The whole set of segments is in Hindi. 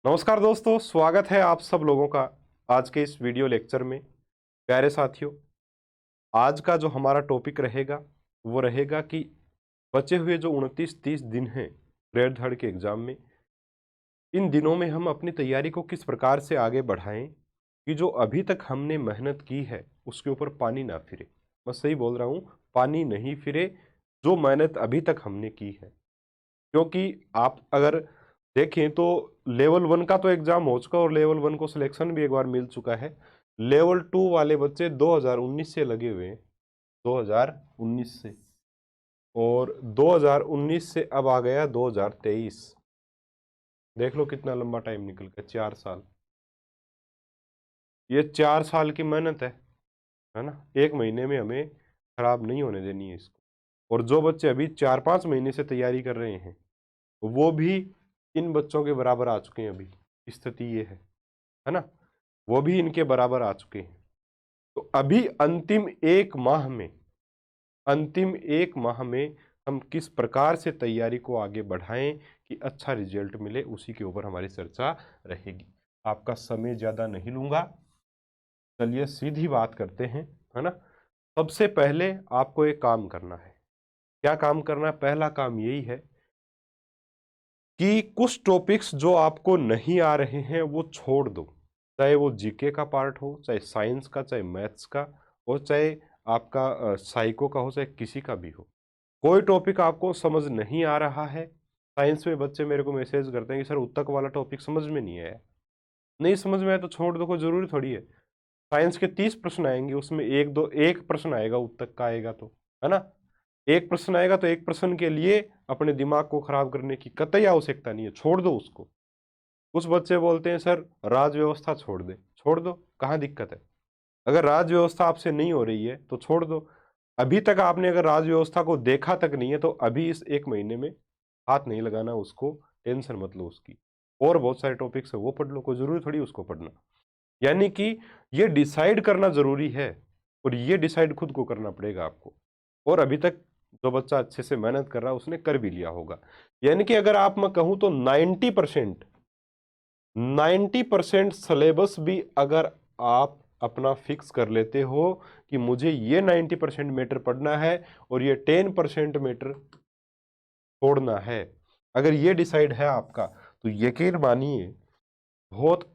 नमस्कार दोस्तों, स्वागत है आप सब लोगों का आज के इस वीडियो लेक्चर में। प्यारे साथियों, आज का जो हमारा टॉपिक रहेगा वो रहेगा कि बचे हुए जो 29-30 दिन हैं ग्रेड थर्ड के एग्ज़ाम में, इन दिनों में हम अपनी तैयारी को किस प्रकार से आगे बढ़ाएं कि जो अभी तक हमने मेहनत की है उसके ऊपर पानी ना फिरे। मैं सही बोल रहा हूँ, पानी नहीं फिरे। जो मेहनत अभी तक हमने की है, क्योंकि आप अगर देखें तो लेवल 1 का तो एग्ज़ाम हो चुका और लेवल 1 को सिलेक्शन भी एक बार मिल चुका है। लेवल 2 वाले बच्चे 2019 से लगे हुए हैं, 2019 से, और 2019 से अब आ गया 2023। देख लो कितना लंबा टाइम निकल गया, 4 साल। ये 4 साल की मेहनत है ना? 1 महीने में हमें खराब नहीं होने देनी है इसको। और जो बच्चे अभी 4-5 महीने से तैयारी कर रहे हैं, वो भी इन बच्चों के बराबर आ चुके हैं। अभी स्थिति ये है ना? वो भी इनके बराबर आ चुके हैं। तो अभी अंतिम एक माह में हम किस प्रकार से तैयारी को आगे बढ़ाएं कि अच्छा रिजल्ट मिले, उसी के ऊपर हमारी चर्चा रहेगी। आपका समय ज़्यादा नहीं लूँगा, चलिए सीधी बात करते हैं, है ना? सबसे पहले आपको एक काम करना है। क्या काम करना है? पहला काम यही है कि कुछ टॉपिक्स जो आपको नहीं आ रहे हैं वो छोड़ दो। चाहे वो जीके का पार्ट हो, चाहे साइंस का, चाहे मैथ्स का, और चाहे आपका साइको का हो, चाहे किसी का भी हो। कोई टॉपिक आपको समझ नहीं आ रहा है, साइंस में बच्चे मेरे को मैसेज करते हैं कि सर उत्तक वाला टॉपिक समझ में नहीं आया। नहीं समझ में आया तो छोड़ दो, कोई ज़रूरी थोड़ी है। साइंस के 30 प्रश्न आएंगे, उसमें एक प्रश्न आएगा उत्तक का, आएगा तो, है ना? एक प्रश्न आएगा तो एक प्रश्न के लिए अपने दिमाग को खराब करने की कतई आवश्यकता नहीं है, छोड़ दो उसको। कुछ बच्चे बोलते हैं सर राज व्यवस्था छोड़ दे, छोड़ दो, कहाँ दिक्कत है? अगर राज व्यवस्था आपसे नहीं हो रही है तो छोड़ दो। अभी तक आपने अगर राज व्यवस्था को देखा तक नहीं है तो अभी इस 1 महीने में हाथ नहीं लगाना उसको, टेंशन मत लो उसकी। और बहुत सारे टॉपिक्स है वो पढ़ लो, कोई जरूरी थोड़ी उसको पढ़ना। यानी कि ये डिसाइड करना जरूरी है, और ये डिसाइड खुद को करना पड़ेगा आपको। और अभी तक जो बच्चा अच्छे से मेहनत कर रहा है उसने कर भी लिया होगा। यानी कि अगर आप मैं कहूं तो 90% सिलेबस भी अगर आप अपना फिक्स कर लेते हो कि मुझे ये 90% मैटर पढ़ना है और ये 10% मैटर छोड़ना है, अगर ये डिसाइड है आपका, तो यकीन मानिए बहुत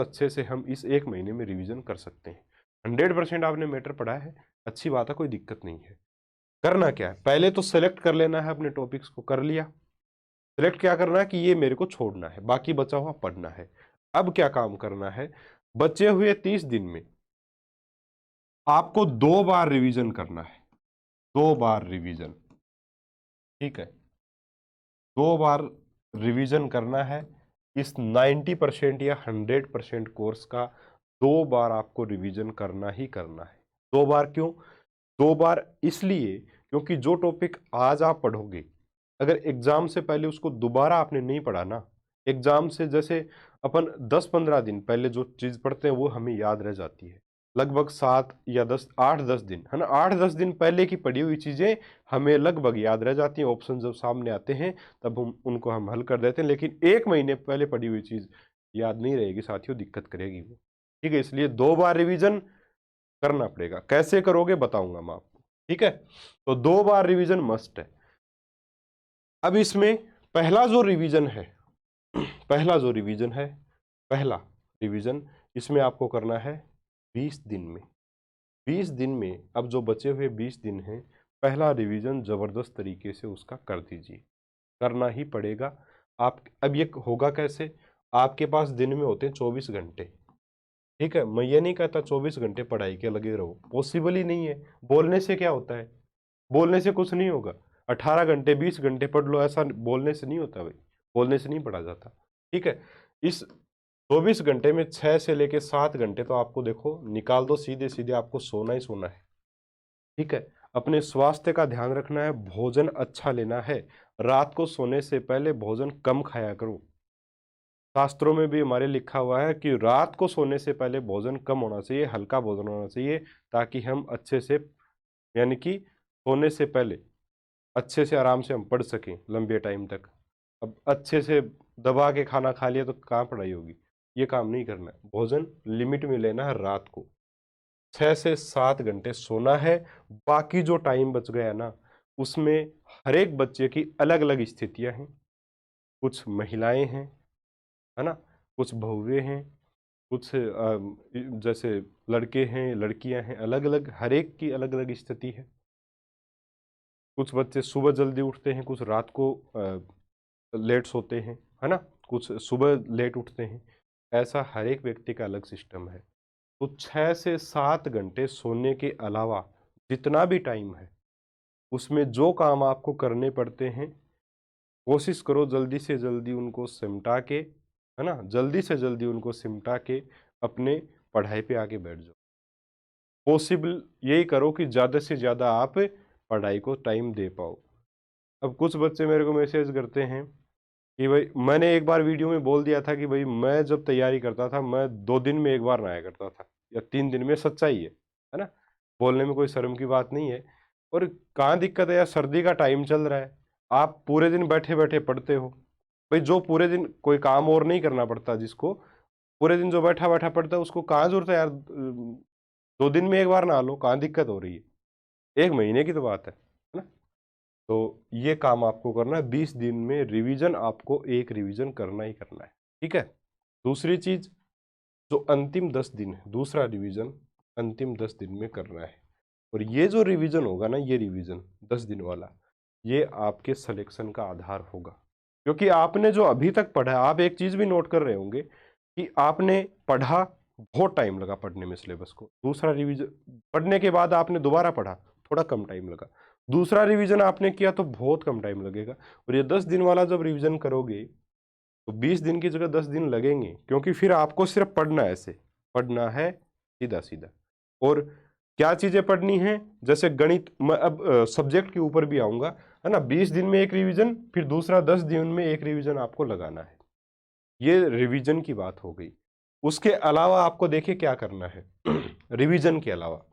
अच्छे से हम इस 1 महीने में रिवीजन कर सकते हैं। 100% आपने मैटर पढ़ा है, अच्छी बात है, कोई दिक्कत नहीं है। करना क्या है? पहले तो सेलेक्ट कर लेना है अपने टॉपिक्स को। कर लिया सेलेक्ट, क्या करना है कि ये मेरे को छोड़ना है, बाकी बचा हुआ पढ़ना है। अब क्या काम करना है? बचे हुए 30 दिन में आपको 2 बार रिवीजन करना है। 2 बार रिवीजन, ठीक है? 2 बार रिवीजन करना है। इस 90% या 100% कोर्स का 2 बार आपको रिवीजन करना ही करना है। 2 बार क्यों? 2 बार इसलिए क्योंकि जो टॉपिक आज आप पढ़ोगे, अगर एग्जाम से पहले उसको दोबारा आपने नहीं पढ़ा ना, एग्जाम से जैसे अपन 10-15 दिन पहले जो चीज़ पढ़ते हैं वो हमें याद रह जाती है। लगभग 7 या 10, 8-10 दिन, है ना? 8-10 दिन पहले की पढ़ी हुई चीज़ें हमें लगभग याद रह जाती हैं। ऑप्शन जब सामने आते हैं तब उनको हम हल कर देते हैं, लेकिन 1 महीने पहले पढ़ी हुई चीज़ याद नहीं रहेगी साथियों, दिक्कत करेगी वो। ठीक है, इसलिए 2 बार रिवीजन करना पड़ेगा। कैसे करोगे बताऊंगा मैं आपको, ठीक है? तो 2 बार रिवीजन मस्ट है। अब इसमें पहला जो रिवीजन है पहला जो रिवीजन है पहला रिवीजन इसमें आपको करना है 20 दिन में। 20 दिन में, अब जो बचे हुए 20 दिन हैं, पहला रिवीजन जबरदस्त तरीके से उसका कर दीजिए। करना ही पड़ेगा। आप अब ये होगा कैसे? आपके पास दिन में होते हैं 24 घंटे, ठीक है? मैं ये नहीं कहता 24 घंटे पढ़ाई के लगे रहो, पॉसिबल ही नहीं है। बोलने से क्या होता है? बोलने से कुछ नहीं होगा। 18 घंटे 20 घंटे पढ़ लो, ऐसा बोलने से नहीं होता भाई। बोलने से नहीं पढ़ा जाता, ठीक है? इस 24 घंटे में 6 से लेके 7 घंटे तो आपको देखो निकाल दो, सीधे सीधे आपको सोना ही सोना है, ठीक है? अपने स्वास्थ्य का ध्यान रखना है, भोजन अच्छा लेना है। रात को सोने से पहले भोजन कम खाया करो। शास्त्रों में भी हमारे लिखा हुआ है कि रात को सोने से पहले भोजन कम होना चाहिए, हल्का भोजन होना चाहिए, ताकि हम अच्छे से, यानी कि सोने से पहले अच्छे से आराम से हम पढ़ सकें लंबे टाइम तक। अब अच्छे से दबा के खाना खा लिया तो कहाँ पढ़ाई होगी, ये काम नहीं करना है। भोजन लिमिट में लेना है, रात को 6 से 7 घंटे सोना है। बाकी जो टाइम बच गया ना, उसमें हर एक बच्चे की अलग अलग स्थितियां हैं। कुछ महिलाएं हैं, है ना, कुछ बहुएं हैं, कुछ जैसे लड़के हैं, लड़कियां हैं, अलग अलग, हर एक की अलग अलग स्थिति है। कुछ बच्चे सुबह जल्दी उठते हैं, कुछ रात को लेट सोते हैं, है ना, कुछ सुबह लेट उठते हैं। ऐसा हर एक व्यक्ति का अलग सिस्टम है। तो 6 से 7 घंटे सोने के अलावा जितना भी टाइम है, उसमें जो काम आपको करने पड़ते हैं, कोशिश करो जल्दी से जल्दी उनको सिमटा के, है ना, जल्दी से जल्दी उनको सिमटा के अपने पढ़ाई पे आके बैठ जाओ। पॉसिबल यही करो कि ज़्यादा से ज़्यादा आप पढ़ाई को टाइम दे पाओ। अब कुछ बच्चे मेरे को मैसेज करते हैं कि भाई, मैंने एक बार वीडियो में बोल दिया था कि भाई मैं जब तैयारी करता था, मैं 2 दिन में एक बार नहाया करता था, या 3 दिन में, सच्चाई है ना, बोलने में कोई शर्म की बात नहीं है। और कहाँ दिक्कत है यार, सर्दी का टाइम चल रहा है, आप पूरे दिन बैठे बैठे पढ़ते हो। भाई जो पूरे दिन कोई काम और नहीं करना पड़ता, जिसको पूरे दिन जो बैठा बैठा पढ़ता है, उसको कहाँ जरूरत है यार 2 दिन में एक बार नहा लो, कहाँ दिक्कत हो रही है, 1 महीने की तो बात है ना। तो ये काम आपको करना है 20 दिन में, रिवीजन आपको एक रिवीजन करना ही करना है, ठीक है। दूसरी चीज, जो अंतिम 10 दिन है, दूसरा रिवीजन अंतिम 10 दिन में करना है। और ये जो रिवीजन होगा ना, ये रिवीजन 10 दिन वाला, ये आपके सिलेक्शन का आधार होगा। क्योंकि आपने जो अभी तक पढ़ा है, आप एक चीज भी नोट कर रहे होंगे कि आपने पढ़ा, बहुत टाइम लगा पढ़ने में सिलेबस को। दूसरा रिवीजन पढ़ने के बाद आपने दोबारा पढ़ा, थोड़ा कम टाइम लगा। दूसरा रिवीजन आपने किया तो बहुत कम टाइम लगेगा। और ये 10 दिन वाला जब रिवीजन करोगे तो 20 दिन की जगह 10 दिन लगेंगे, क्योंकि फिर आपको सिर्फ पढ़ना है, ऐसे पढ़ना है सीधा सीधा। और क्या चीजें पढ़नी है, जैसे गणित, मैं अब सब्जेक्ट के ऊपर भी आऊंगा, है ना। 20 दिन में एक रिवीजन, फिर दूसरा 10 दिन में एक रिवीजन आपको लगाना है। ये रिवीजन की बात हो गई। उसके अलावा आपको देखिए क्या करना है रिवीजन के अलावा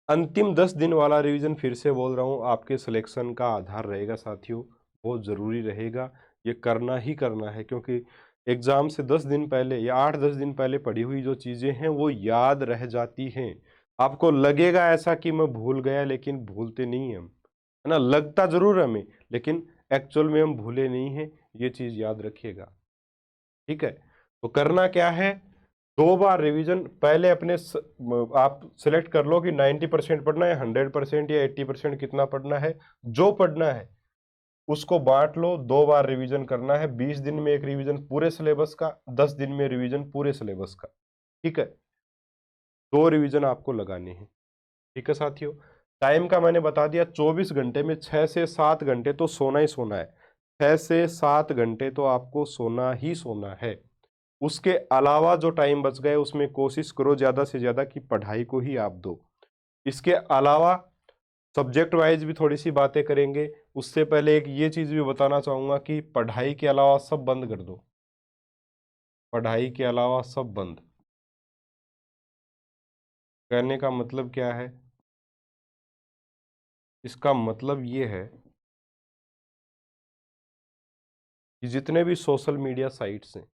अंतिम 10 दिन वाला रिवीजन, फिर से बोल रहा हूँ, आपके सिलेक्शन का आधार रहेगा साथियों, बहुत ज़रूरी रहेगा। ये करना ही करना है, क्योंकि एग्ज़ाम से 10 दिन पहले या 8-10 दिन पहले पढ़ी हुई जो चीज़ें हैं वो याद रह जाती हैं। आपको लगेगा ऐसा कि मैं भूल गया, लेकिन भूलते नहीं हम, है ना, लगता ज़रूर हमें, लेकिन एक्चुअल में हम भूले नहीं हैं। ये चीज़ याद रखिएगा, ठीक है। तो करना क्या है, 2 बार रिवीजन पहले अपने आप सिलेक्ट कर लो कि 90% पढ़ना है, 100% या 80% कितना पढ़ना है। जो पढ़ना है उसको बांट लो, 2 बार रिवीजन करना है। 20 दिन में एक रिवीजन पूरे सिलेबस का, 10 दिन में रिवीजन पूरे सिलेबस का, ठीक है। 2 रिवीजन आपको लगाने हैं, ठीक है साथियों। टाइम का मैंने बता दिया, 24 घंटे में 6 से 7 घंटे तो सोना ही सोना है। 6 से 7 घंटे तो आपको सोना ही सोना है। उसके अलावा जो टाइम बच गए, उसमें कोशिश करो ज़्यादा से ज़्यादा कि पढ़ाई को ही आप दो। इसके अलावा सब्जेक्ट वाइज भी थोड़ी सी बातें करेंगे। उससे पहले एक ये चीज़ भी बताना चाहूँगा कि पढ़ाई के अलावा सब बंद कर दो। पढ़ाई के अलावा सब बंद, कहने का मतलब क्या है, इसका मतलब ये है कि जितने भी सोशल मीडिया साइट्स हैं,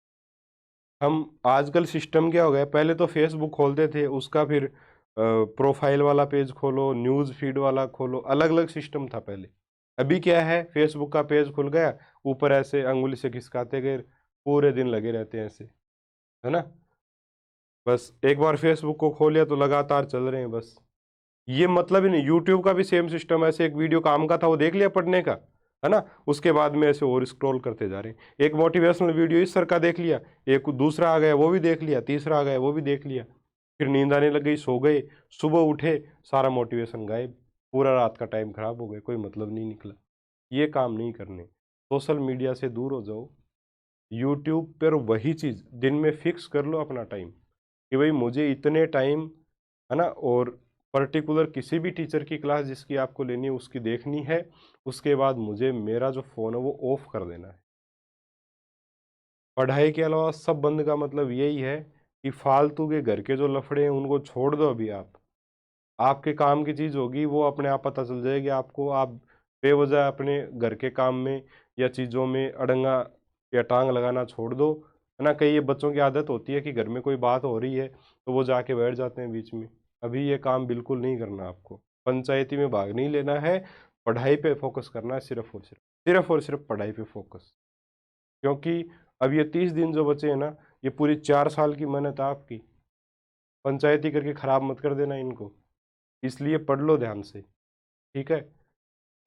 हम आजकल सिस्टम क्या हो गया, पहले तो फेसबुक खोलते थे, उसका फिर प्रोफाइल वाला पेज खोलो, न्यूज़ फीड वाला खोलो, अलग अलग सिस्टम था पहले। अभी क्या है, फेसबुक का पेज खुल गया, ऊपर ऐसे अंगुली से खिसकाते गए, पूरे दिन लगे रहते हैं ऐसे, है ना। बस एक बार फेसबुक को खोलिया तो लगातार चल रहे हैं बस। ये मतलब ही नहीं। यूट्यूब का भी सेम सिस्टम, ऐसे एक वीडियो काम का था, वो देख लिया पढ़ने का, है ना, उसके बाद में ऐसे और स्क्रॉल करते जा रहे हैं। एक मोटिवेशनल वीडियो इस सर का देख लिया, एक दूसरा आ गया वो भी देख लिया, तीसरा आ गया वो भी देख लिया, फिर नींद आने लग गई, सो गए, सुबह उठे, सारा मोटिवेशन गायब, पूरा रात का टाइम खराब हो गया, कोई मतलब नहीं निकला। ये काम नहीं करने। सोशल मीडिया से दूर हो जाओ। यूट्यूब पर वही चीज़ दिन में फिक्स कर लो अपना टाइम, कि भाई मुझे इतने टाइम, है ना, और पर्टिकुलर किसी भी टीचर की क्लास जिसकी आपको लेनी है उसकी देखनी है। उसके बाद मुझे मेरा जो फ़ोन है वो ऑफ कर देना है। पढ़ाई के अलावा सब बंद का मतलब यही है कि फालतू के घर के जो लफड़े हैं उनको छोड़ दो। अभी आप, आपके काम की चीज़ होगी वो अपने आप पता चल जाएगी आपको। आप बेवजह अपने घर के काम में या चीज़ों में अड़ंगा या टांग लगाना छोड़ दो, है ना। कई ये बच्चों की आदत होती है कि घर में कोई बात हो रही है तो वो जाके बैठ जाते हैं बीच में। अभी ये काम बिल्कुल नहीं करना आपको, पंचायती में भाग नहीं लेना है, पढ़ाई पे फोकस करना है, सिर्फ और सिर्फ पढ़ाई पे फोकस। क्योंकि अब ये 30 दिन जो बचे हैं ना, ये पूरी 4 साल की मेहनत है आपकी। पंचायती करके खराब मत कर देना इनको, इसलिए पढ़ लो ध्यान से, ठीक है।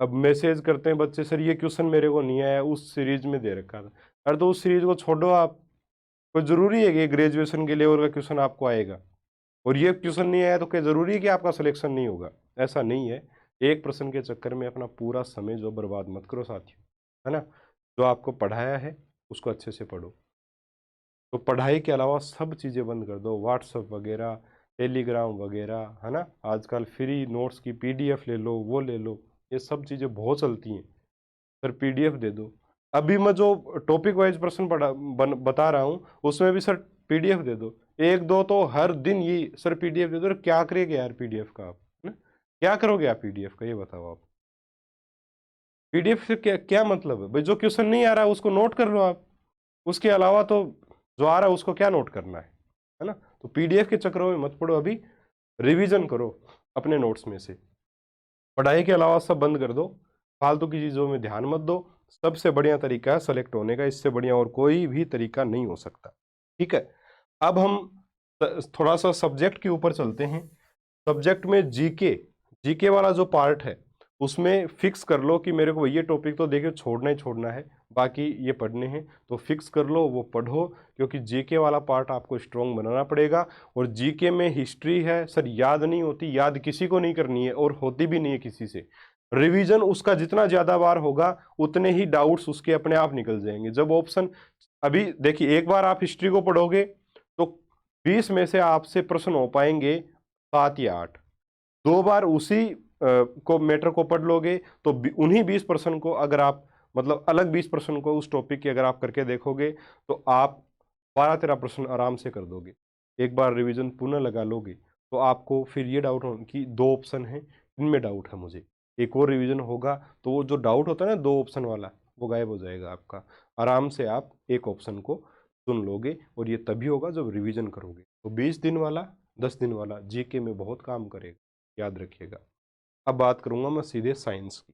अब मैसेज करते हैं बच्चे, सर ये क्वेश्चन मेरे को नहीं आया, उस सीरीज में दे रखा था। अरे तो उस सीरीज को छोड़ो आप, कोई जरूरी है कि ग्रेजुएशन के लेवल का क्वेश्चन आपको आएगा, और ये क्वेश्चन नहीं आया तो क्या जरूरी है कि आपका सिलेक्शन नहीं होगा? ऐसा नहीं है। एक प्रश्न के चक्कर में अपना पूरा समय जो बर्बाद मत करो साथियों, है ना। जो आपको पढ़ाया है उसको अच्छे से पढ़ो। तो पढ़ाई के अलावा सब चीज़ें बंद कर दो, व्हाट्सअप वगैरह, टेलीग्राम वगैरह, है ना। आजकल फ्री नोट्स की पीडीएफ ले लो, वो ले लो, ये सब चीज़ें बहुत चलती हैं। सर पीडीएफ दे दो। अभी मैं जो टॉपिक वाइज प्रश्न बता रहा हूँ उसमें भी सर पीडीएफ दे दो। एक दो तो हर दिन ये सर पीडीएफ दे दो। क्या करेंगे यार पीडीएफ का आप, है ना? क्या करोगे आप पीडीएफ का, ये बताओ आप। पीडीएफ से क्या क्या मतलब है भाई? जो क्वेश्चन नहीं आ रहा है उसको नोट कर लो आप, उसके अलावा तो जो आ रहा है उसको क्या नोट करना है ना। तो पीडीएफ के चक्करों में मत पड़ो, अभी रिवीजन करो अपने नोट्स में से। पढ़ाई के अलावा सब बंद कर दो, फालतू की चीज़ों में ध्यान मत दो। सबसे बढ़िया तरीका है सेलेक्ट होने का, इससे बढ़िया और कोई भी तरीका नहीं हो सकता, ठीक है। अब हम थोड़ा सा सब्जेक्ट के ऊपर चलते हैं। सब्जेक्ट में जीके, जीके वाला जो पार्ट है उसमें फिक्स कर लो कि मेरे को ये टॉपिक तो देखिए छोड़ना ही छोड़ना है, बाकी ये पढ़ने हैं, तो फिक्स कर लो वो पढ़ो। क्योंकि जीके वाला पार्ट आपको स्ट्रॉन्ग बनाना पड़ेगा। और जीके में हिस्ट्री है सर, याद नहीं होती, याद किसी को नहीं करनी है और होती भी नहीं है किसी से। रिवीजन उसका जितना ज्यादा बार होगा उतने ही डाउट्स उसके अपने आप निकल जाएंगे। जब ऑप्शन, अभी देखिए एक बार आप हिस्ट्री को पढ़ोगे तो 20 में से आपसे प्रश्न हो पाएंगे 7 या 8। दो बार उसी को मैटर को पढ़ लोगे तो उन्हीं 20% को अगर आप, मतलब अलग 20% को उस टॉपिक की अगर आप करके देखोगे तो आप 12-13 प्रश्न आराम से कर दोगे। एक बार रिवीजन पुनः लगा लोगे तो आपको फिर ये डाउट हो कि 2 ऑप्शन है, इनमें डाउट है मुझे, एक और रिवीजन होगा तो वो जो डाउट होता है ना 2 ऑप्शन वाला, वो गायब हो जाएगा आपका। आराम से आप एक ऑप्शन को चुन लोगे, और ये तभी होगा जब रिवीजन करोगे। तो 20 दिन वाला, 10 दिन वाला जीके में बहुत काम करेगा, याद रखिएगा। अब बात करूंगा मैं सीधे साइंस की।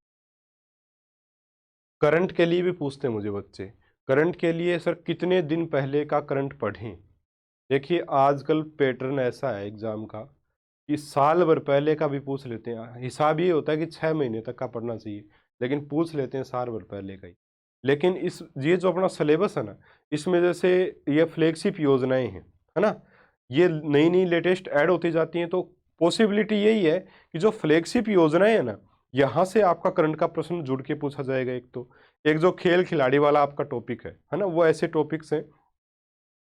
करंट के लिए भी पूछते हैं मुझे बच्चे, करंट के लिए सर कितने दिन पहले का करंट पढ़ें? देखिए आजकल पैटर्न ऐसा है एग्जाम का कि साल भर पहले का भी पूछ लेते हैं। हिसाब ये होता है कि 6 महीने तक का पढ़ना चाहिए, लेकिन पूछ लेते हैं साल भर पहले का ही। लेकिन इस ये जो अपना सिलेबस है ना, इसमें जैसे ये फ्लैगशिप योजनाएं हैं, है ना, ये नई नई लेटेस्ट ऐड होती जाती हैं, तो पॉसिबिलिटी यही है कि जो फ्लैगशिप योजनाएं है ना, यहाँ से आपका करंट का प्रश्न जुड़ के पूछा जाएगा। एक तो एक जो खेल खिलाड़ी वाला आपका टॉपिक है ना, वो ऐसे टॉपिक्स हैं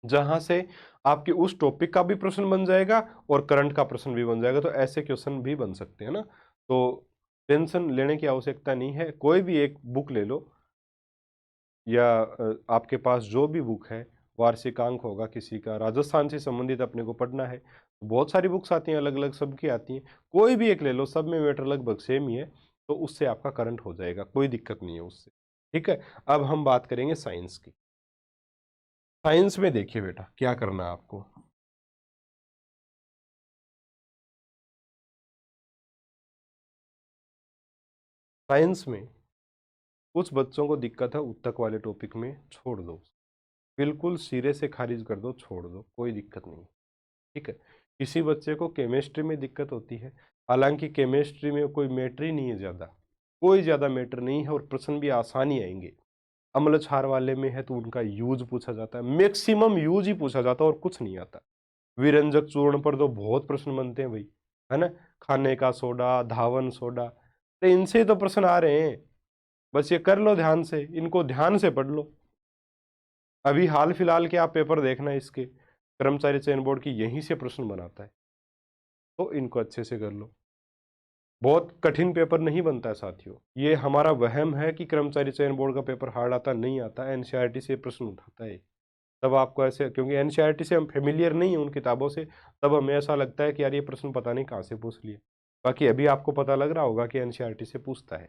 जहां से आपके उस टॉपिक का भी प्रश्न बन जाएगा और करंट का प्रश्न भी बन जाएगा। तो ऐसे क्वेश्चन भी बन सकते हैं ना, तो टेंशन लेने की आवश्यकता नहीं है। कोई भी एक बुक ले लो, या आपके पास जो भी बुक है, वार्षिकांक होगा किसी का, राजस्थान से संबंधित अपने को पढ़ना है, बहुत सारी बुक्स आती हैं, अलग अलग सबकी आती हैं, कोई भी एक ले लो, सब में मैटर लगभग सेम ही है, तो उससे आपका करंट हो जाएगा, कोई दिक्कत नहीं है उससे, ठीक है। अब हम बात करेंगे साइंस की। साइंस में देखिए बेटा क्या करना है आपको। साइंस में कुछ बच्चों को दिक्कत है उत्तक वाले टॉपिक में, छोड़ दो, बिल्कुल सिरे से खारिज कर दो, छोड़ दो, कोई दिक्कत नहीं, ठीक है। किसी बच्चे को केमिस्ट्री में दिक्कत होती है, हालांकि केमिस्ट्री में कोई मैटर ही नहीं है ज़्यादा, कोई ज़्यादा मैटर नहीं है, और प्रश्न भी आसानी आएंगे। अम्ल क्षार वाले में है तो उनका यूज पूछा जाता है, मैक्सिमम यूज ही पूछा जाता है और कुछ नहीं आता। विरंजक चूर्ण पर तो बहुत प्रश्न बनते हैं भाई, है ना, खाने का सोडा, धावन सोडा, तो इनसे तो प्रश्न आ रहे हैं। बस ये कर लो ध्यान से, इनको ध्यान से पढ़ लो। अभी हाल फिलहाल के आप पेपर देखना इसके, कर्मचारी चयन बोर्ड की यहीं से प्रश्न बनाता है, तो इनको अच्छे से कर लो। बहुत कठिन पेपर नहीं बनता है साथियों, ये हमारा वहम है कि कर्मचारी चयन बोर्ड का पेपर हार्ड आता, नहीं आता, एनसीईआरटी से प्रश्न उठाता है। तब आपको ऐसे, क्योंकि एनसीईआरटी से हम फेमिलियर नहीं है उन किताबों से, तब हमें ऐसा लगता है कि यार ये प्रश्न पता नहीं कहाँ से पूछ लिया। बाकी अभी आपको पता लग रहा होगा कि एनसीईआरटी से पूछता है।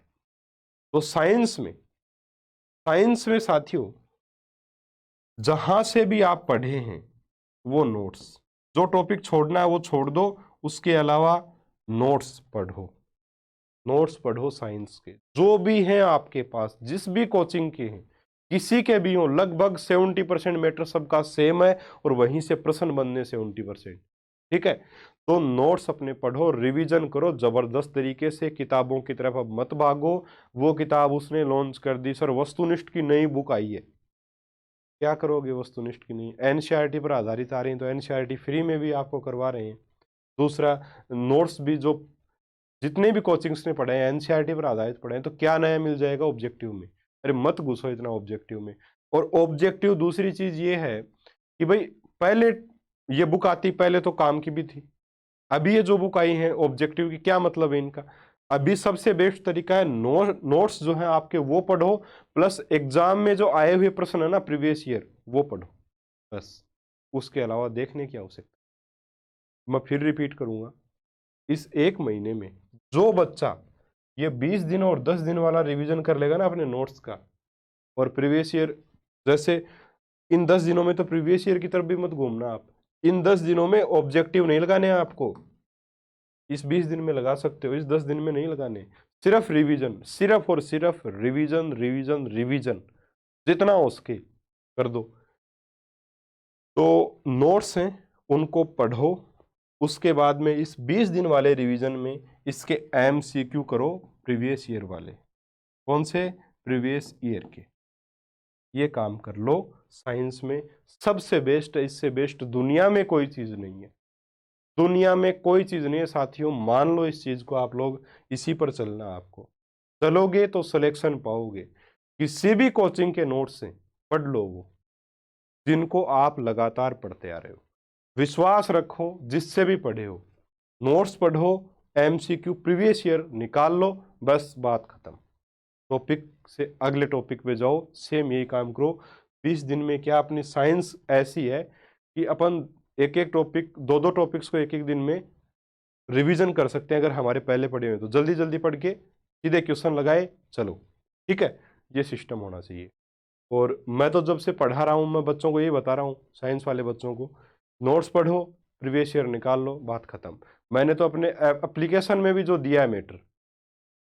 तो साइंस में साथियों जहां से भी आप पढ़े हैं वो नोट्स, जो टॉपिक छोड़ना है वो छोड़ दो, उसके अलावा नोट्स पढ़ो साइंस के, जो भी हैं आपके पास, जिस भी कोचिंग के हैं, किसी के भी हो, लगभग 70% मैटर सबका सेम है और वहीं से प्रश्न बनने 70%। ठीक है, तो नोट्स अपने पढ़ो, रिवीजन करो जबरदस्त तरीके से, किताबों की तरफ अब मत भागो। वो किताब उसने लॉन्च कर दी, सर वस्तुनिष्ठ की नई बुक आई है, क्या करोगे वस्तुनिष्ठ की नहीं, एनसीईआरटी पर आधारित आ रही है, तो एनसीईआरटी फ्री में भी आपको करवा रहे हैं। दूसरा, नोट्स भी जो जितने भी कोचिंग्स ने पढ़े हैं एनसीईआरटी पर आधारित पढ़े हैं, तो क्या नया मिल जाएगा ऑब्जेक्टिव में, अरे मत घुसो इतना ऑब्जेक्टिव में। और ऑब्जेक्टिव दूसरी चीज ये है कि भाई पहले ये बुक आती, पहले तो काम की भी थी, अभी ये जो बुक आई है ऑब्जेक्टिव की, क्या मतलब है इनका, अभी सबसे बेस्ट तरीका है नोट्स जो है आपके वो पढ़ो, प्लस एग्जाम में जो आए हुए प्रश्न है ना प्रीवियस ईयर वो पढ़ो, बस उसके अलावा देखने की आवश्यकता। मैं फिर रिपीट करूंगा, इस एक महीने में जो बच्चा ये 20 दिन और 10 दिन वाला रिवीजन कर लेगा ना अपने नोट्स का, और प्रीवियस ईयर, जैसे इन 10 दिनों में तो प्रीवियस ईयर की तरफ भी मत घूमना आप, इन 10 दिनों में ऑब्जेक्टिव नहीं लगाने हैं आपको, इस 20 दिन में लगा सकते हो, इस 10 दिन में नहीं लगाने, सिर्फ रिवीजन, सिर्फ और सिर्फ रिवीजन रिवीजन रिवीजन, जितना हो सके कर दो। तो नोट्स हैं उनको पढ़ो, उसके बाद में इस 20 दिन वाले रिवीजन में इसके एमसीक्यू करो प्रीवियस ईयर वाले, कौन से, प्रीवियस ईयर के, ये काम कर लो। साइंस में सबसे बेस्ट है, इससे बेस्ट दुनिया में कोई चीज नहीं है, दुनिया में कोई चीज नहीं है साथियों, मान लो इस चीज को आप लोग, इसी पर चलना आपको, चलोगे तो सिलेक्शन पाओगे। किसी भी कोचिंग के नोट्स से पढ़ लो वो, जिनको आप लगातार पढ़ते आ रहे हो, विश्वास रखो जिससे भी पढ़े हो, नोट्स पढ़ो, एमसीक्यू प्रीवियस ईयर निकाल लो, बस बात खत्म। टॉपिक से अगले टॉपिक पे जाओ, सेम यही काम करो। 20 दिन में क्या, अपनी साइंस ऐसी है कि अपन एक एक टॉपिक, दो दो टॉपिक्स को एक एक दिन में रिवीजन कर सकते हैं, अगर हमारे पहले पढ़े हुए तो जल्दी जल्दी पढ़ के सीधे क्वेश्चन लगाए चलो। ठीक है, ये सिस्टम होना चाहिए। और मैं तो जब से पढ़ा रहा हूँ मैं बच्चों को यही बता रहा हूँ, साइंस वाले बच्चों को, नोट्स पढ़ो, प्रीवियस ईयर निकाल लो, बात खत्म। मैंने तो अपने एप्लीकेशन में भी जो दिया है मैटर,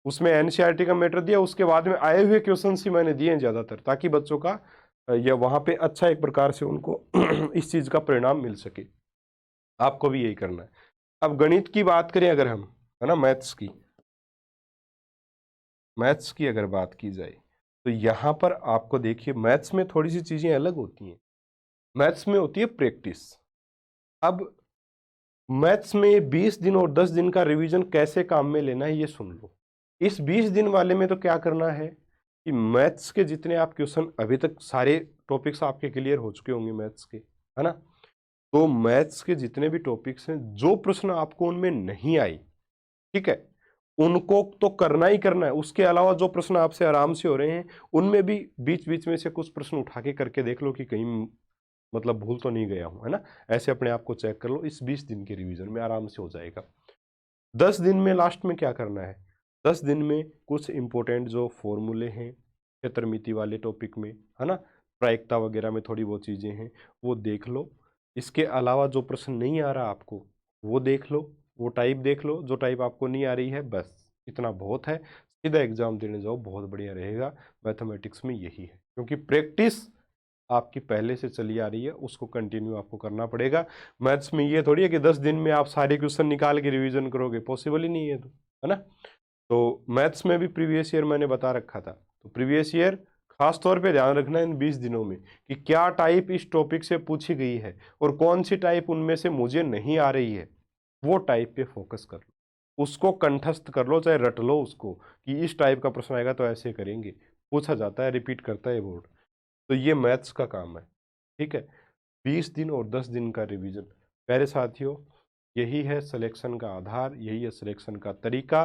उसमें एनसीईआरटी का मैटर दिया, उसके बाद में आए हुए क्वेश्चन ही मैंने दिए हैं ज्यादातर, ताकि बच्चों का या वहां पे अच्छा एक प्रकार से उनको इस चीज का परिणाम मिल सके। आपको भी यही करना है। अब गणित की बात करें अगर हम, है ना, मैथ्स की अगर बात की जाए, तो यहां पर आपको देखिए मैथ्स में थोड़ी सी चीजें अलग होती हैं। मैथ्स में होती है प्रैक्टिस। अब मैथ्स में 20 दिन और 10 दिन का रिवीजन कैसे काम में लेना है ये सुन लो। इस 20 दिन वाले में तो क्या करना है कि मैथ्स के जितने आप क्वेश्चन, अभी तक सारे टॉपिक्स आपके क्लियर हो चुके होंगे मैथ्स के, है ना, तो मैथ्स के जितने भी टॉपिक्स हैं, जो प्रश्न आपको उनमें नहीं आई, ठीक है, उनको तो करना ही करना है। उसके अलावा जो प्रश्न आपसे आराम से हो रहे हैं, उनमें भी बीच बीच में से कुछ प्रश्न उठा के करके देख लो कि कहीं मतलब भूल तो नहीं गया हूं, है ना, ऐसे अपने आप को चेक कर लो। इस 20 दिन के रिवीजन में आराम से हो जाएगा। 10 दिन में लास्ट में क्या करना है, 10 दिन में कुछ इंपॉर्टेंट जो फॉर्मूले हैं क्षेत्रमिति वाले टॉपिक में, है ना, प्रायिकता वगैरह में थोड़ी वो चीजें हैं वो देख लो। इसके अलावा जो प्रश्न नहीं आ रहा आपको वो देख लो, वो टाइप देख लो, जो टाइप आपको नहीं आ रही है, बस इतना बहुत है, सीधा एग्जाम देने जाओ, बहुत बढ़िया रहेगा। मैथमेटिक्स में यही है, क्योंकि प्रैक्टिस आपकी पहले से चली आ रही है, उसको कंटिन्यू आपको करना पड़ेगा। मैथ्स में ये थोड़ी है कि 10 दिन में आप सारे क्वेश्चन निकाल के रिवीजन करोगे, पॉसिबल ही नहीं है, तो है ना। तो मैथ्स में भी प्रीवियस ईयर मैंने बता रखा था, तो प्रीवियस ईयर खास तौर पे ध्यान रखना इन 20 दिनों में कि क्या टाइप इस टॉपिक से पूछी गई है और कौन सी टाइप उनमें से मुझे नहीं आ रही है, वो टाइप पे फोकस कर लो, उसको कंठस्थ कर लो, चाहे रट लो उसको कि इस टाइप का प्रश्न आएगा तो ऐसे करेंगे, पूछा जाता है, रिपीट करता है बोर्ड। तो ये मैथ्स का काम है। ठीक है, 20 दिन और 10 दिन का रिवीजन, प्यारे साथियों, यही है सिलेक्शन का आधार, यही है सिलेक्शन का तरीका।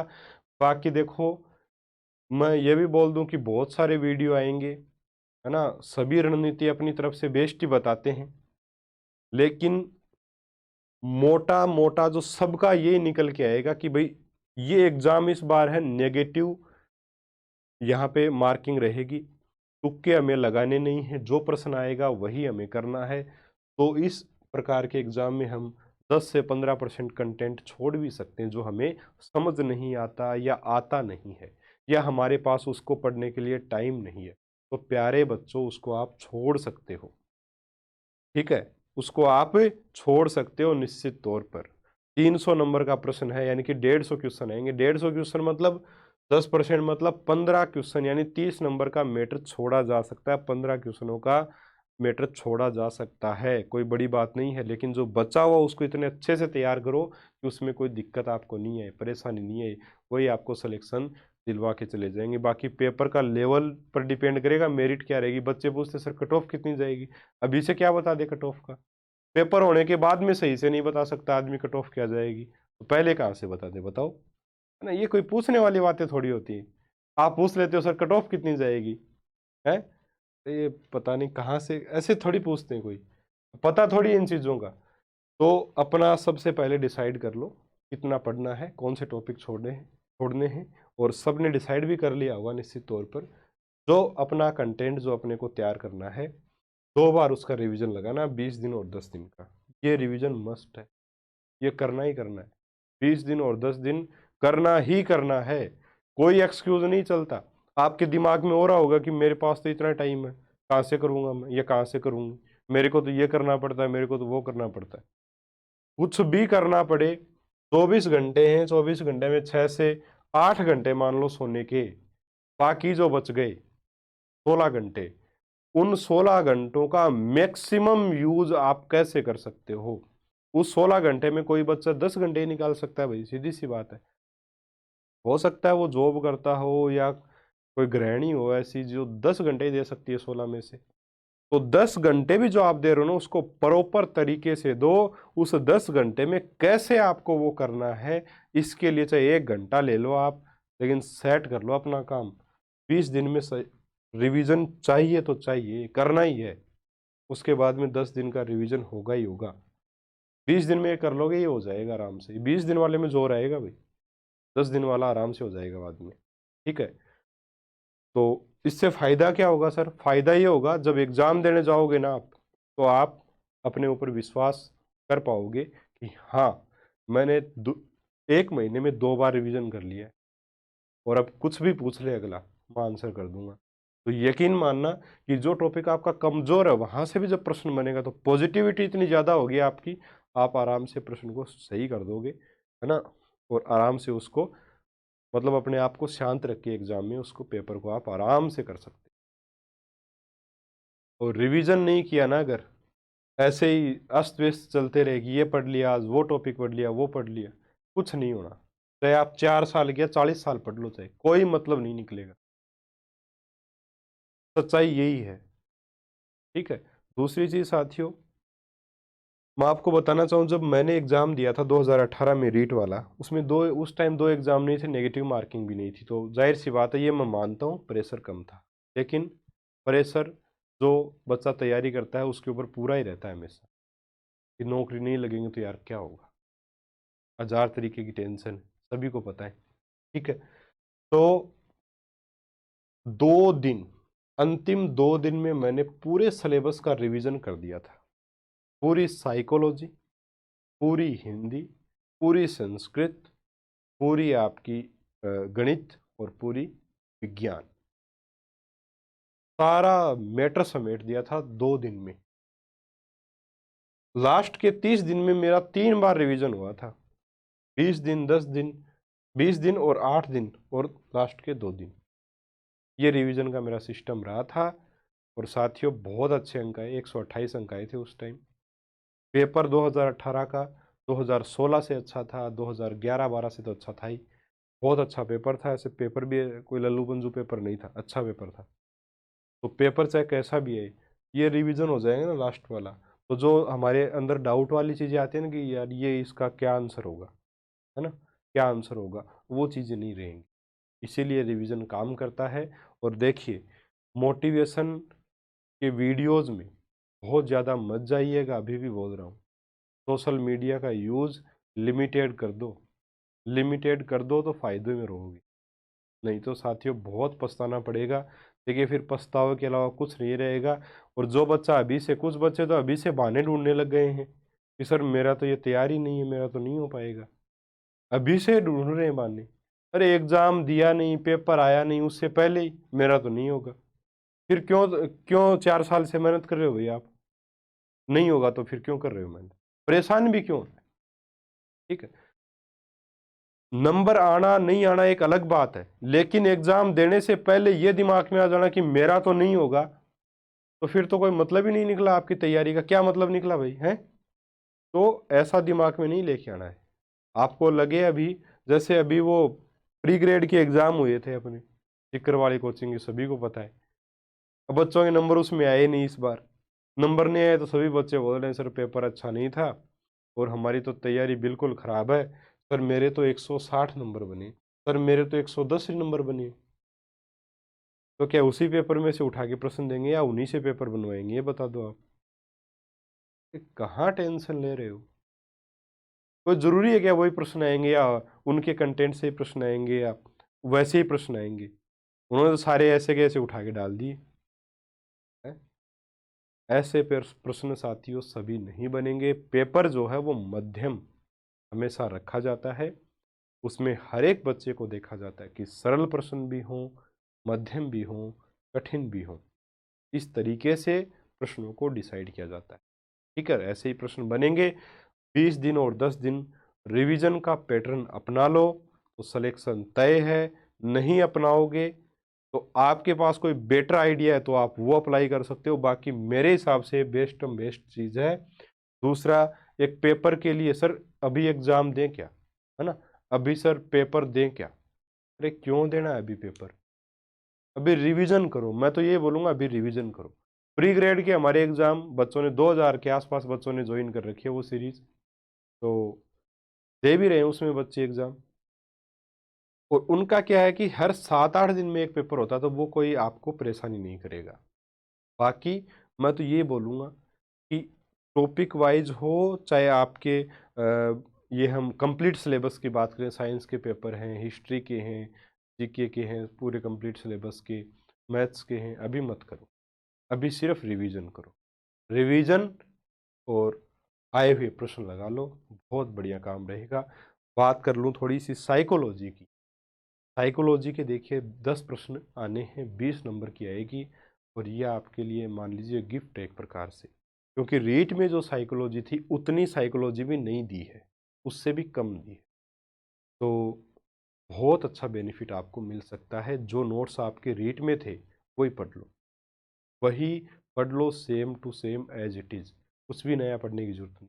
बाकी देखो, मैं ये भी बोल दूं कि बहुत सारे वीडियो आएंगे, है ना, सभी रणनीति अपनी तरफ से बेस्ट ही बताते हैं, लेकिन मोटा मोटा जो सबका ये निकल के आएगा कि भाई ये एग्जाम इस बार है नेगेटिव यहाँ पे मार्किंग रहेगी, तुक्के हमें लगाने नहीं है, जो प्रश्न आएगा वही हमें करना है। तो इस प्रकार के एग्जाम में हम 10 से 15% कंटेंट छोड़ भी सकते हैं जो हमें समझ नहीं आता या आता नहीं है, या हमारे पास उसको पढ़ने के लिए टाइम नहीं है। तो प्यारे बच्चों, उसको आप छोड़ सकते हो, ठीक है, उसको आप छोड़ सकते हो निश्चित तौर पर। 300 नंबर का प्रश्न है, यानी कि 150 क्वेश्चन आएंगे। 150 क्वेश्चन मतलब 10% मतलब 15 क्वेश्चन, यानी 30 नंबर का मैटर छोड़ा जा सकता है। 15 क्वेश्चनों का मैटर छोड़ा जा सकता है, कोई बड़ी बात नहीं है। लेकिन जो बचा हुआ उसको इतने अच्छे से तैयार करो कि उसमें कोई दिक्कत आपको नहीं आए, परेशानी नहीं आए, वही आपको सिलेक्शन दिलवा के चले जाएंगे। बाकी पेपर का लेवल पर डिपेंड करेगा, मेरिट क्या रहेगी। बच्चे पूछते सर कट ऑफ कितनी जाएगी, अभी से क्या बता दे कट ऑफ का? पेपर होने के बाद में सही से नहीं बता सकता आदमी कट ऑफ क्या जाएगी, तो पहले कहाँ से बता दे, बताओ, है ना? ये कोई पूछने वाली बातें थोड़ी होती है। आप पूछ लेते हो सर कट ऑफ कितनी जाएगी, है? ये पता नहीं कहाँ से ऐसे थोड़ी पूछते हैं, कोई पता थोड़ी इन चीज़ों का। तो अपना सबसे पहले डिसाइड कर लो कितना पढ़ना है, कौन से टॉपिक छोड़ने हैं। और सबने डिसाइड भी कर लिया होगा निश्चित तौर पर। जो अपना कंटेंट जो अपने को तैयार करना है, 2 बार उसका रिवीजन लगाना, 20 दिन और 10 दिन का। ये रिवीजन मस्ट है, ये करना ही करना है। 20 दिन और 10 दिन करना ही करना है, कोई एक्सक्यूज नहीं चलता। आपके दिमाग में हो रहा होगा कि मेरे पास तो इतना टाइम है, कहाँ से करूंगा मैं, ये कहाँ से करूंगी, मेरे को तो ये करना पड़ता है, मेरे को तो वो करना पड़ता है। कुछ भी करना पड़े, 24 घंटे हैं, 24 घंटे में 6 से 8 घंटे मान लो सोने के, बाकी जो बच गए 16 घंटे, उन 16 घंटों का मैक्सिमम यूज आप कैसे कर सकते हो? उस 16 घंटे में कोई बच्चा 10 घंटे ही निकाल सकता है भाई, सीधी सी बात है। हो सकता है वो जॉब करता हो या कोई गृहिणी हो ऐसी जो 10 घंटे ही दे सकती है 16 में से। तो 10 घंटे भी जो आप दे रहे हो ना, उसको प्रॉपर तरीके से दो। उस 10 घंटे में कैसे आपको वो करना है, इसके लिए चाहे 1 घंटा ले लो आप, लेकिन सेट कर लो अपना काम। 20 दिन में रिवीजन चाहिए तो चाहिए, करना ही है। उसके बाद में 10 दिन का रिवीजन होगा ही होगा। 20 दिन में ये कर लोगे, ये हो जाएगा आराम से। 20 दिन वाले में जोर आएगा भाई, 10 दिन वाला आराम से हो जाएगा बाद में, ठीक है। तो इससे फायदा क्या होगा सर? फायदा ये होगा जब एग्जाम देने जाओगे ना आप, तो आप अपने ऊपर विश्वास कर पाओगे कि हाँ, मैंने 1 महीने में 2 बार रिवीजन कर लिया है, और अब कुछ भी पूछ ले अगला, मैं आंसर कर दूंगा। तो यकीन मानना कि जो टॉपिक आपका कमजोर है वहां से भी जब प्रश्न बनेगा तो पॉजिटिविटी इतनी ज्यादा होगी आपकी, आप आराम से प्रश्न को सही कर दोगे, है ना? और आराम से उसको, मतलब अपने आप को शांत रख के एग्जाम में उसको, पेपर को आप आराम से कर सकते हैं। और रिवीजन नहीं किया ना अगर, ऐसे ही अस्त व्यस्त चलते रहेगी, ये पढ़ लिया आज, वो टॉपिक पढ़ लिया, वो पढ़ लिया, कुछ नहीं होना। चाहे आप 4 साल या 40 साल पढ़ लो, चाहे, कोई मतलब नहीं निकलेगा। सच्चाई यही है, ठीक है। दूसरी चीज साथियों, मैं आपको बताना चाहूँ, जब मैंने एग्जाम दिया था 2018 में रीट वाला, उसमें उस टाइम 2 एग्जाम नहीं थे, नेगेटिव मार्किंग भी नहीं थी, तो जाहिर सी बात है, ये मैं मानता हूँ प्रेशर कम था। लेकिन प्रेशर जो बच्चा तैयारी करता है उसके ऊपर पूरा ही रहता है हमेशा, कि नौकरी नहीं लगेंगे तो यार क्या होगा, 1000 तरीके की टेंशन, सभी को पता है, ठीक है। तो 2 दिन, अंतिम 2 दिन में मैंने पूरे सिलेबस का रिवीजन कर दिया था। पूरी साइकोलॉजी, पूरी हिंदी, पूरी संस्कृत, पूरी आपकी गणित, और पूरी विज्ञान, सारा मैटर समेट दिया था 2 दिन में। लास्ट के 30 दिन में मेरा 3 बार रिवीजन हुआ था, 20 दिन, 10 दिन, 20 दिन और 8 दिन, और लास्ट के 2 दिन। ये रिवीजन का मेरा सिस्टम रहा था। और साथियों बहुत अच्छे अंक आए, 128 अंक आए थे उस टाइम। पेपर 2018 का 2016 से अच्छा था, 2011-12 से तो अच्छा था ही, बहुत अच्छा पेपर था। ऐसे पेपर भी कोई लल्लू पंजू पेपर नहीं था, अच्छा पेपर था। तो पेपर चाहे कैसा भी है, ये रिवीजन हो जाएगा ना लास्ट वाला, तो जो हमारे अंदर डाउट वाली चीज़ें आती है ना कि यार ये इसका क्या आंसर होगा, है ना, क्या आंसर होगा, वो चीज़ें नहीं रहेंगी। इसीलिए रिवीजन काम करता है। और देखिए, मोटिवेशन के वीडियोस में बहुत ज़्यादा मत जाइएगा, अभी भी बोल रहा हूँ। सोशल मीडिया का यूज़ लिमिटेड कर दो, लिमिटेड कर दो तो फायदे में रहोगे। नहीं तो साथियों बहुत पछताना पड़ेगा। देखिए फिर पछतावे के अलावा कुछ नहीं रहेगा। और जो बच्चा अभी से, कुछ बच्चे तो अभी से बहाने ढूंढने लग गए हैं कि सर मेरा तो ये तैयार ही नहीं है, मेरा तो नहीं हो पाएगा। अभी से ढूंढ रहे हैं बहाने। अरे एग्जाम दिया नहीं, पेपर आया नहीं, उससे पहले ही मेरा तो नहीं होगा। फिर क्यों क्यों 4 साल से मेहनत कर रहे हो भैया आप? नहीं होगा तो फिर क्यों कर रहे हो मेहनत? परेशान भी क्यों? ठीक है, नंबर आना नहीं आना एक अलग बात है, लेकिन एग्जाम देने से पहले ये दिमाग में आ जाना कि मेरा तो नहीं होगा, तो फिर तो कोई मतलब ही नहीं निकला। आपकी तैयारी का क्या मतलब निकला भाई? है तो ऐसा दिमाग में नहीं लेके आना है। आपको लगे अभी, जैसे अभी वो प्री ग्रेड के एग्जाम हुए थे अपने टिक्कर वाली कोचिंग के, सभी को पता है। अब बच्चों के नंबर उसमें आए नहीं, इस बार नंबर नहीं आए तो सभी बच्चे बोल रहे हैं सर पेपर अच्छा नहीं था और हमारी तो तैयारी बिल्कुल खराब है। सर मेरे तो 160 नंबर बने, सर मेरे तो 110 ही नंबर बने। तो क्या उसी पेपर में से उठा के प्रश्न देंगे या उन्हीं से पेपर बनवाएंगे? ये बता दो आप। ये कहाँ टेंशन ले रहे हो? कोई जरूरी है क्या वही प्रश्न आएंगे या उनके कंटेंट से ही प्रश्न आएंगे या वैसे ही प्रश्न आएंगे? उन्होंने तो सारे ऐसे के ऐसे उठा के डाल दिए हैं। ऐसे प्रश्न साथियों सभी नहीं बनेंगे। पेपर जो है वो मध्यम हमेशा रखा जाता है, उसमें हर एक बच्चे को देखा जाता है कि सरल प्रश्न भी हों, मध्यम भी हों, कठिन भी हों। इस तरीके से प्रश्नों को डिसाइड किया जाता है। ठीक है, ऐसे ही प्रश्न बनेंगे। 20 दिन और 10 दिन रिवीजन का पैटर्न अपना लो तो सिलेक्शन तय है। नहीं अपनाओगे तो आपके पास कोई बेटर आइडिया है तो आप वो अप्लाई कर सकते हो। बाकी मेरे हिसाब से बेस्ट चीज़ है। दूसरा, एक पेपर के लिए सर अभी एग्जाम दें क्या? है ना, अभी सर पेपर दें क्या? अरे क्यों देना है अभी पेपर? अभी रिवीजन करो। मैं तो ये बोलूंगा अभी रिवीजन करो। प्री ग्रेड के हमारे एग्जाम बच्चों ने 2000 के आसपास बच्चों ने ज्वाइन कर रखी है वो सीरीज, तो दे भी रहे हैं उसमें बच्चे एग्जाम। और उनका क्या है कि हर 7-8 दिन में एक पेपर होता है, तो वो कोई आपको परेशानी नहीं करेगा। बाकी मैं तो ये बोलूँगा कि टॉपिक वाइज हो चाहे आपके ये हम कंप्लीट सिलेबस की बात करें, साइंस के पेपर हैं, हिस्ट्री के हैं, जीके के हैं, पूरे कंप्लीट सिलेबस के, मैथ्स के हैं, अभी मत करो। अभी सिर्फ रिवीजन करो। रिवीजन और आए हुए प्रश्न लगा लो, बहुत बढ़िया काम रहेगा। बात कर लूँ थोड़ी सी साइकोलॉजी की। साइकोलॉजी के देखिए 10 प्रश्न आने हैं, 20 नंबर की आएगी। और ये आपके लिए मान लीजिए गिफ्ट है एक प्रकार से, क्योंकि रीट में जो साइकोलॉजी थी उतनी साइकोलॉजी भी नहीं दी है, उससे भी कम दी है। तो बहुत अच्छा बेनिफिट आपको मिल सकता है। जो नोट्स आपके रीट में थे वही पढ़ लो, वही पढ़ लो, same to same as it is. कुछ भी नया पढ़ने की जरूरत नहीं,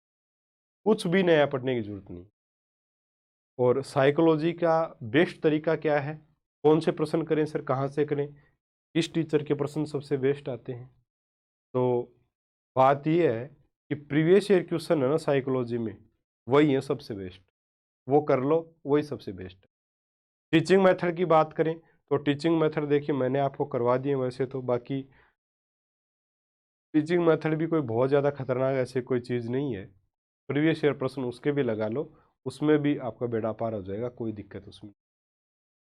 कुछ भी नया पढ़ने की जरूरत नहीं। और साइकोलॉजी का बेस्ट तरीका क्या है? कौन से प्रश्न करें सर, कहाँ से करें, किस टीचर के प्रश्न सबसे बेस्ट आते हैं? तो बात यह है कि प्रीवियस ईयर क्वेश्चन है ना साइकोलॉजी में, वही है सबसे बेस्ट। वो कर लो, वही सबसे बेस्ट है। टीचिंग मेथड की बात करें तो टीचिंग मेथड देखिए मैंने आपको करवा दिए वैसे तो। बाकी टीचिंग मेथड भी कोई बहुत ज़्यादा खतरनाक ऐसे कोई चीज़ नहीं है। प्रीवियस ईयर प्रश्न उसके भी लगा लो, उसमें भी आपका बेड़ा पार हो जाएगा, कोई दिक्कत उसमें।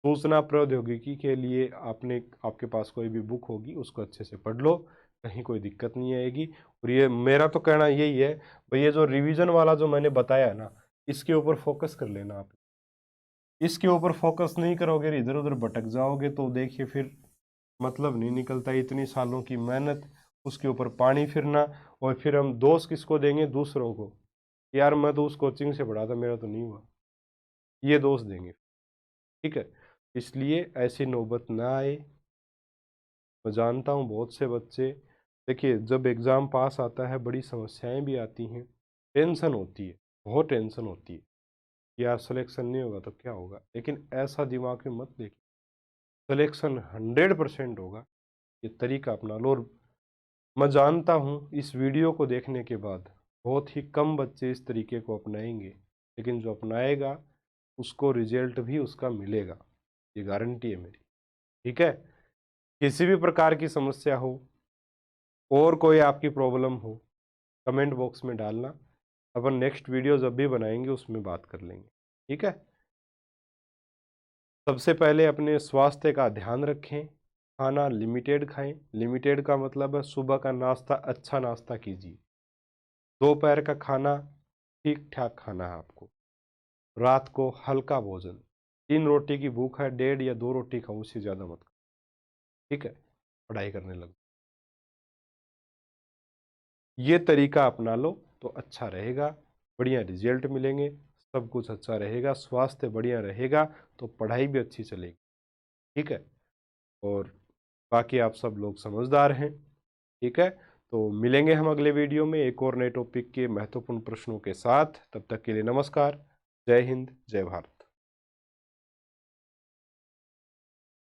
सूचना प्रौद्योगिकी के लिए आपके पास कोई भी बुक होगी उसको अच्छे से पढ़ लो, कहीं कोई दिक्कत नहीं आएगी। और ये मेरा तो कहना यही है भाई, ये जो रिवीजन वाला जो मैंने बताया है ना, इसके ऊपर फोकस कर लेना आप। इसके ऊपर फोकस नहीं करोगे, इधर उधर भटक जाओगे तो देखिए फिर मतलब नहीं निकलता। इतनी सालों की मेहनत, उसके ऊपर पानी फिरना, और फिर हम दोष किसको देंगे? दूसरों को। यार मैं तो उस कोचिंग से पढ़ा था, मेरा तो नहीं हुआ, ये दोष देंगे। ठीक है, इसलिए ऐसी नौबत ना आए। मैं जानता हूँ बहुत से बच्चे, देखिए जब एग्ज़ाम पास आता है बड़ी समस्याएं भी आती हैं, टेंशन होती है, बहुत टेंशन होती है कि यार सिलेक्शन नहीं होगा तो क्या होगा। लेकिन ऐसा दिमाग में मत देखिए, सिलेक्शन 100% होगा। ये तरीका अपना लो। और मैं जानता हूँ इस वीडियो को देखने के बाद बहुत ही कम बच्चे इस तरीके को अपनाएंगे, लेकिन जो अपनाएगा उसको रिजल्ट भी उसका मिलेगा, ये गारंटी है मेरी। ठीक है, किसी भी प्रकार की समस्या हो और कोई आपकी प्रॉब्लम हो, कमेंट बॉक्स में डालना। अपन नेक्स्ट वीडियो जब भी बनाएंगे उसमें बात कर लेंगे। ठीक है। सबसे पहले अपने स्वास्थ्य का ध्यान रखें, खाना लिमिटेड खाएं। लिमिटेड का मतलब है सुबह का नाश्ता अच्छा नाश्ता कीजिए, दोपहर का खाना ठीक ठाक खाना है आपको, रात को हल्का भोजन, 3 रोटी की भूख है 1.5 या 2 रोटी खाओ, उससे ज़्यादा मत खाओ, ठीक है। पढ़ाई करने लग, ये तरीका अपना लो तो अच्छा रहेगा, बढ़िया रिजल्ट मिलेंगे, सब कुछ अच्छा रहेगा, स्वास्थ्य बढ़िया रहेगा तो पढ़ाई भी अच्छी चलेगी, ठीक है। और बाकी आप सब लोग समझदार हैं, ठीक है। तो मिलेंगे हम अगले वीडियो में एक और नए टॉपिक के महत्वपूर्ण प्रश्नों के साथ। तब तक के लिए नमस्कार, जय हिंद, जय भारत।